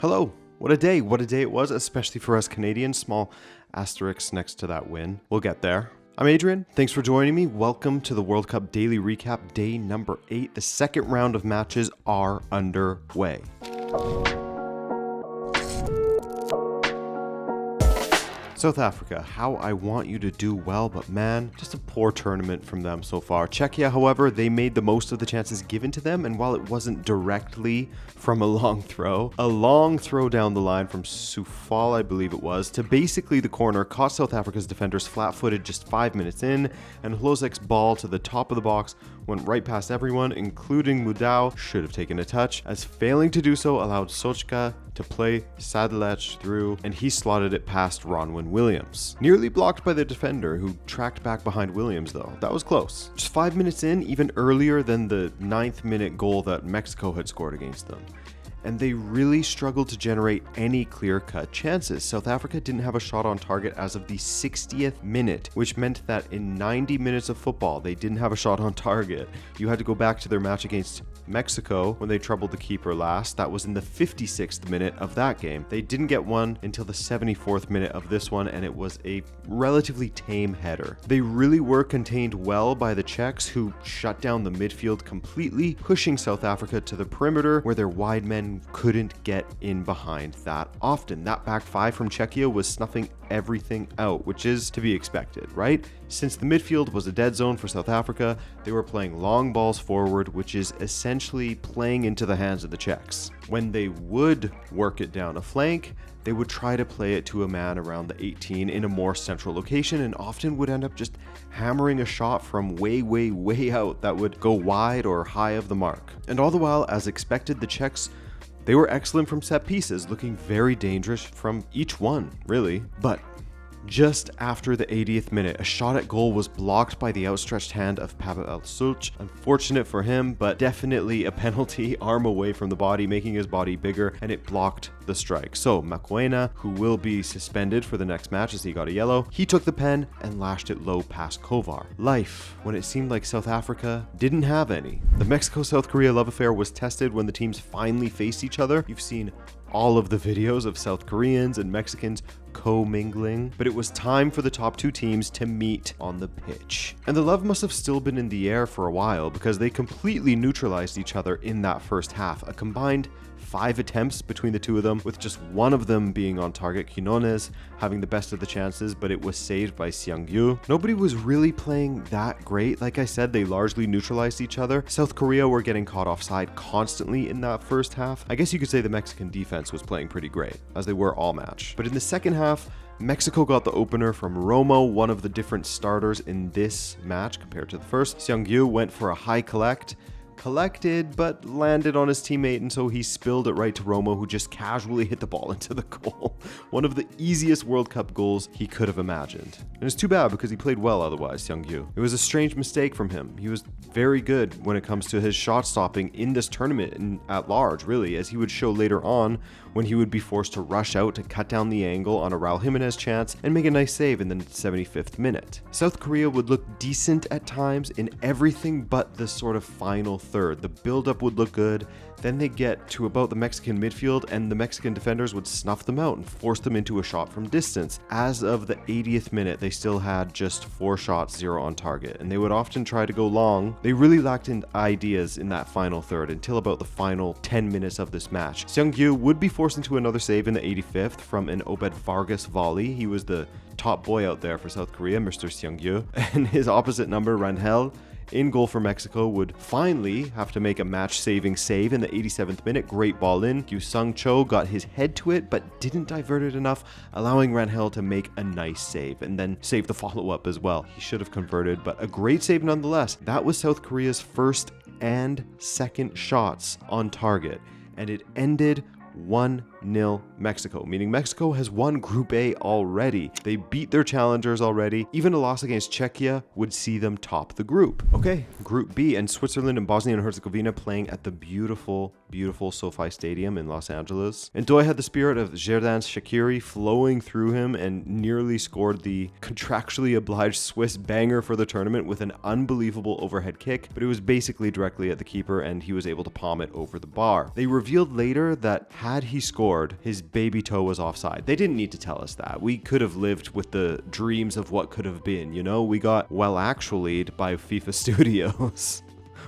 Hello. What a day it was, especially for us Canadians. Small asterisk next to that win. We'll get there. I'm Adrian. Thanks for joining me. Welcome to the World Cup Daily Recap, day number 8. The second round of matches are underway. South Africa, how I want you to do well, but man, just a poor tournament from them so far. Czechia, however, they made the most of the chances given to them, and while it wasn't directly from a long throw down the line from Sufal, I believe it was, to basically the corner, caught South Africa's defenders flat-footed just 5 minutes in, and Hlozek's ball to the top of the box went right past everyone, including Mudau, should have taken a touch, as failing to do so allowed Sochka to play Sadlec through, and he slotted it past Ronwen Williams. Nearly blocked by the defender, who tracked back behind Williams though. That was close. Just 5 minutes in, even earlier than the 9th minute goal that Mexico had scored against them. And they really struggled to generate any clear-cut chances. South Africa didn't have a shot on target as of the 60th minute, which meant that in 90 minutes of football, they didn't have a shot on target. You had to go back to their match against Mexico when they troubled the keeper last. That was in the 56th minute of that game. They didn't get one until the 74th minute of this one, and it was a relatively tame header. They really were contained well by the Czechs, who shut down the midfield completely, pushing South Africa to the perimeter where their wide men couldn't get in behind that often. That back five from Czechia was snuffing everything out, which is to be expected, right? Since the midfield was a dead zone for South Africa, they were playing long balls forward, which is essentially playing into the hands of the Czechs. When they would work it down a flank, they would try to play it to a man around the 18 in a more central location, and often would end up just hammering a shot from way out that would go wide or high of the mark. And all the while, as expected, the Czechs, they were excellent from set pieces, looking very dangerous from each one, really. But just after the 80th minute, a shot at goal was blocked by the outstretched hand of Pavel Sulch. Unfortunate for him, but definitely a penalty, arm away from the body, making his body bigger, and it blocked the strike. So Mokoena, who will be suspended for the next match as he got a yellow, he took the pen and lashed it low past Kovar. Life, when it seemed like South Africa didn't have any. The Mexico-South Korea love affair was tested when the teams finally faced each other. You've seen all of the videos of South Koreans and Mexicans co-mingling, but it was time for the top two teams to meet on the pitch. And the love must have still been in the air for a while, because they completely neutralized each other in that first half. A combined 5 attempts between the two of them, with just one of them being on target, Quinones having the best of the chances, but it was saved by Xiangyu. Nobody was really playing that great. Like I said, they largely neutralized each other. South Korea were getting caught offside constantly in that first half. I guess you could say the Mexican defense was playing pretty great, as they were all match. But in the second half, Mexico got the opener from Romo, one of the different starters in this match compared to the first. Xiangyu went for a high collected, but landed on his teammate, and so he spilled it right to Romo, who just casually hit the ball into the goal. One of the easiest World Cup goals he could have imagined. And it's too bad, because he played well otherwise, Xiangyu. It was a strange mistake from him. He was very good when it comes to his shot stopping in this tournament and at large, really, as he would show later on when he would be forced to rush out to cut down the angle on a Raul Jimenez chance and make a nice save in the 75th minute. South Korea would look decent at times in everything but the sort of final third. The build-up would look good, then they'd get to about the Mexican midfield and the Mexican defenders would snuff them out and force them into a shot from distance. As of the 80th minute, they still had just 4 shots, 0 on target, and they would often try to go long. They really lacked in ideas in that final third until about the final 10 minutes of this match. Xiangyu would be forced into another save in the 85th from an Obed Vargas volley. He was the top boy out there for South Korea, Mr. Xiangyu, and his opposite number, Rangel, in goal for Mexico, would finally have to make a match-saving save in the 87th minute. Great ball in. Gyu-sung Cho got his head to it, but didn't divert it enough, allowing Rangel to make a nice save, and then save the follow-up as well. He should have converted, but a great save nonetheless. That was South Korea's first and second shots on target, and it ended 1-0 Mexico, meaning Mexico has won Group A already. They beat their challengers already. Even a loss against Czechia would see them top the group. Okay, Group B, and Switzerland and Bosnia and Herzegovina playing at the beautiful SoFi Stadium in Los Angeles. And Doi had the spirit of Xherdan Shaqiri flowing through him and nearly scored the contractually obliged Swiss banger for the tournament with an unbelievable overhead kick, but it was basically directly at the keeper and he was able to palm it over the bar. They revealed later that had he scored, scored, his baby toe was offside. They didn't need to tell us that. We could have lived with the dreams of what could have been, you know? We got well actually'd by FIFA Studios.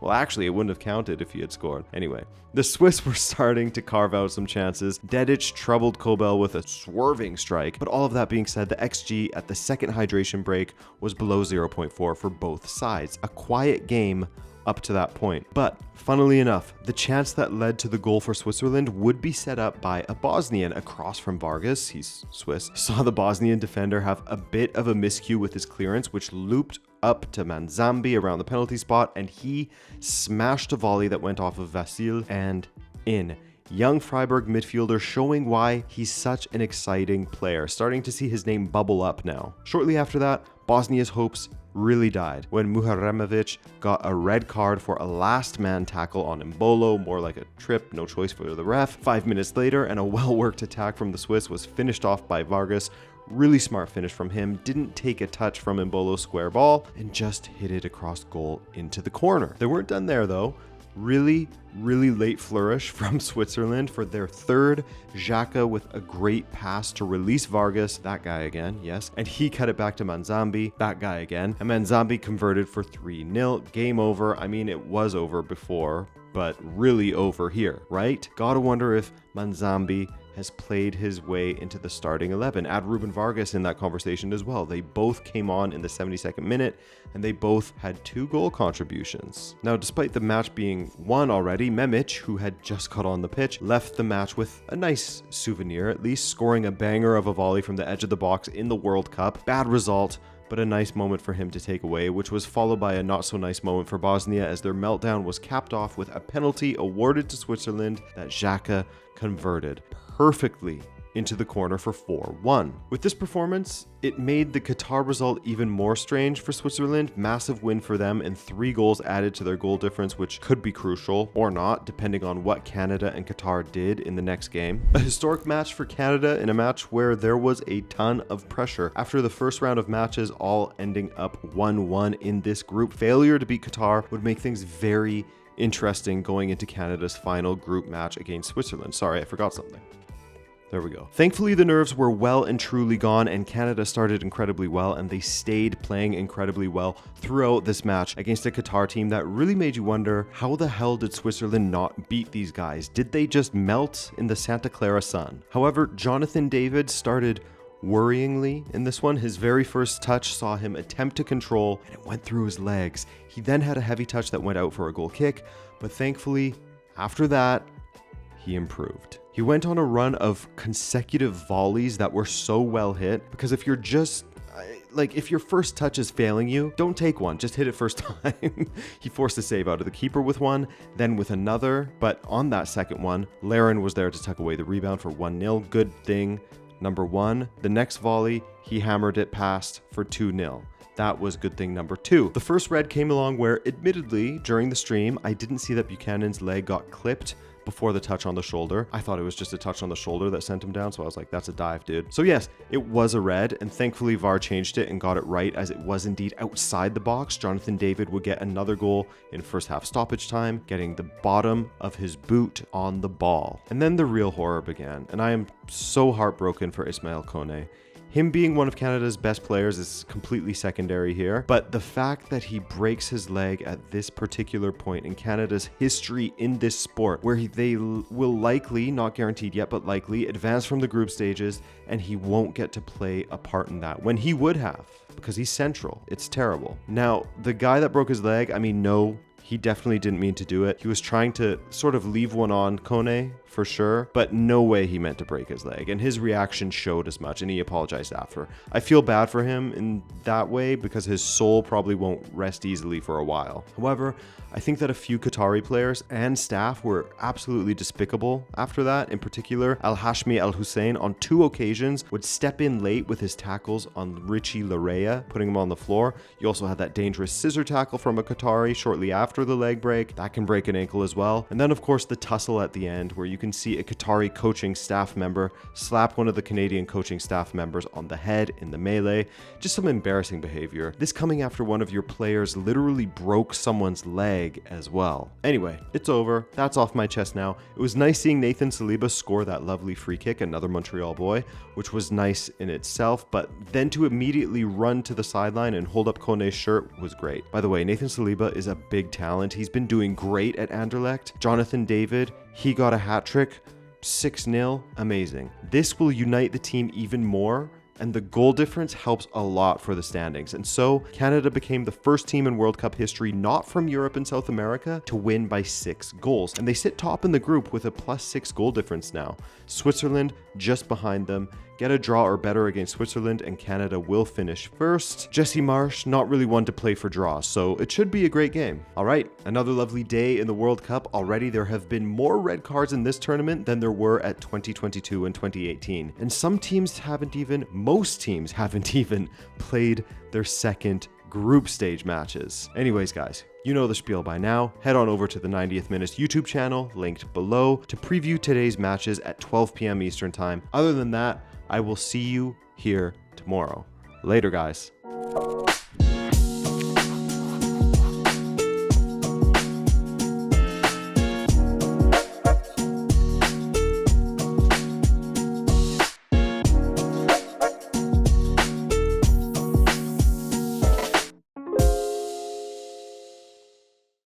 Well, actually, it wouldn't have counted if he had scored. Anyway, the Swiss were starting to carve out some chances. Dedic troubled Kobel with a swerving strike. But all of that being said, the XG at the second hydration break was below 0.4 for both sides. A quiet game up to that point. But funnily enough, the chance that led to the goal for Switzerland would be set up by a Bosnian across from Vargas. He's Swiss. Saw the Bosnian defender have a bit of a miscue with his clearance, which looped up to Manzambi around the penalty spot, and he smashed a volley that went off of Vasil and in. Young Freiburg midfielder showing why he's such an exciting player, starting to see his name bubble up now. Shortly after that, Bosnia's hopes really died when Muharemovic got a red card for a last man tackle on Embolo, more like a trip, no choice for the ref. 5 minutes later, and a well-worked attack from the Swiss was finished off by Vargas. Really smart finish from him, didn't take a touch from Embolo's square ball, and just hit it across goal into the corner. They weren't done there though. Really late flourish from Switzerland for their third. Xhaka with a great pass to release Vargas, that guy again, yes, and he cut it back to Manzambi, that guy again, and Manzambi converted for 3-0. Game over. I mean, it was over before, but really over here, right? Gotta wonder if Manzambi has played his way into the starting 11. Add Ruben Vargas in that conversation as well. They both came on in the 72nd minute, and they both had 2 goal contributions. Now, despite the match being won already, Memic, who had just got on the pitch, left the match with a nice souvenir, at least, scoring a banger of a volley from the edge of the box in the World Cup. Bad result, but a nice moment for him to take away, which was followed by a not so nice moment for Bosnia as their meltdown was capped off with a penalty awarded to Switzerland that Xhaka converted perfectly into the corner for 4-1. With this performance, it made the Qatar result even more strange for Switzerland. Massive win for them and 3 goals added to their goal difference, which could be crucial or not, depending on what Canada and Qatar did in the next game. A historic match for Canada in a match where there was a ton of pressure. After the first round of matches all ending up 1-1 in this group, failure to beat Qatar would make things very interesting going into Canada's final group match against Switzerland. Sorry, I forgot something. There we go. Thankfully, the nerves were well and truly gone, and Canada started incredibly well, and they stayed playing incredibly well throughout this match against a Qatar team that really made you wonder, how the hell did Switzerland not beat these guys? Did they just melt in the Santa Clara sun? However, Jonathan David started worryingly in this one. His very first touch saw him attempt to control, and it went through his legs. He then had a heavy touch that went out for a goal kick, but thankfully, after that, he improved. He went on a run of consecutive volleys that were so well hit, because if you're just if your first touch is failing you, don't take one, just hit it first time. He forced a save out of the keeper with one, then with another, but on that second one, Larin was there to tuck away the rebound for 1-0. Good thing number 1. The next volley, he hammered it past for 2-0. That was good thing number 2. The first red came along where, admittedly, during the stream, I didn't see that Buchanan's leg got clipped before the touch on the shoulder. I thought it was just a touch on the shoulder that sent him down, so I was like, that's a dive, dude. So yes, it was a red, and thankfully VAR changed it and got it right, as it was indeed outside the box. Jonathan David would get another goal in first half stoppage time, getting the bottom of his boot on the ball. And then the real horror began, and I am so heartbroken for Ismael Koné. Him being one of Canada's best players is completely secondary here, but the fact that he breaks his leg at this particular point in Canada's history in this sport, where they will likely, not guaranteed yet, but likely advance from the group stages, and he won't get to play a part in that when he would have, because he's central. It's terrible. Now, the guy that broke his leg, I mean, no, he definitely didn't mean to do it. He was trying to sort of leave one on Koné, for sure, but no way he meant to break his leg, and his reaction showed as much, and he apologized after. I feel bad for him in that way, because his soul probably won't rest easily for a while. However, I think that a few Qatari players and staff were absolutely despicable after that. In particular, Al-Hashmi Al-Hussein on 2 occasions would step in late with his tackles on Richie Larea, putting him on the floor. You also had that dangerous scissor tackle from a Qatari shortly after the leg break. That can break an ankle as well. And then, of course, the tussle at the end, where you can can see a Qatari coaching staff member slap one of the Canadian coaching staff members on the head in the melee. Just some embarrassing behavior. This coming after one of your players literally broke someone's leg as well. Anyway, it's over. That's off my chest now. It was nice seeing Nathan Saliba score that lovely free kick, another Montreal boy, which was nice in itself, but then to immediately run to the sideline and hold up Koné's shirt was great. By the way, Nathan Saliba is a big talent. He's been doing great at Anderlecht. Jonathan David, he got a hat trick, 6-0, amazing. This will unite the team even more, and the goal difference helps a lot for the standings. And so Canada became the first team in World Cup history not from Europe and South America to win by 6 goals. And they sit top in the group with a +6 goal difference now. Switzerland just behind them. Get a draw or better against Switzerland and Canada will finish first. Jesse Marsch, not really one to play for draws, so it should be a great game. All right, another lovely day in the World Cup. Already there have been more red cards in this tournament than there were at 2022 and 2018. And most teams haven't even played their second group stage matches. Anyways, guys, you know the spiel by now. Head on over to the 90th Minutes YouTube channel, linked below, to preview today's matches at 12 p.m. Eastern Time. Other than that, I will see you here tomorrow. Later, guys.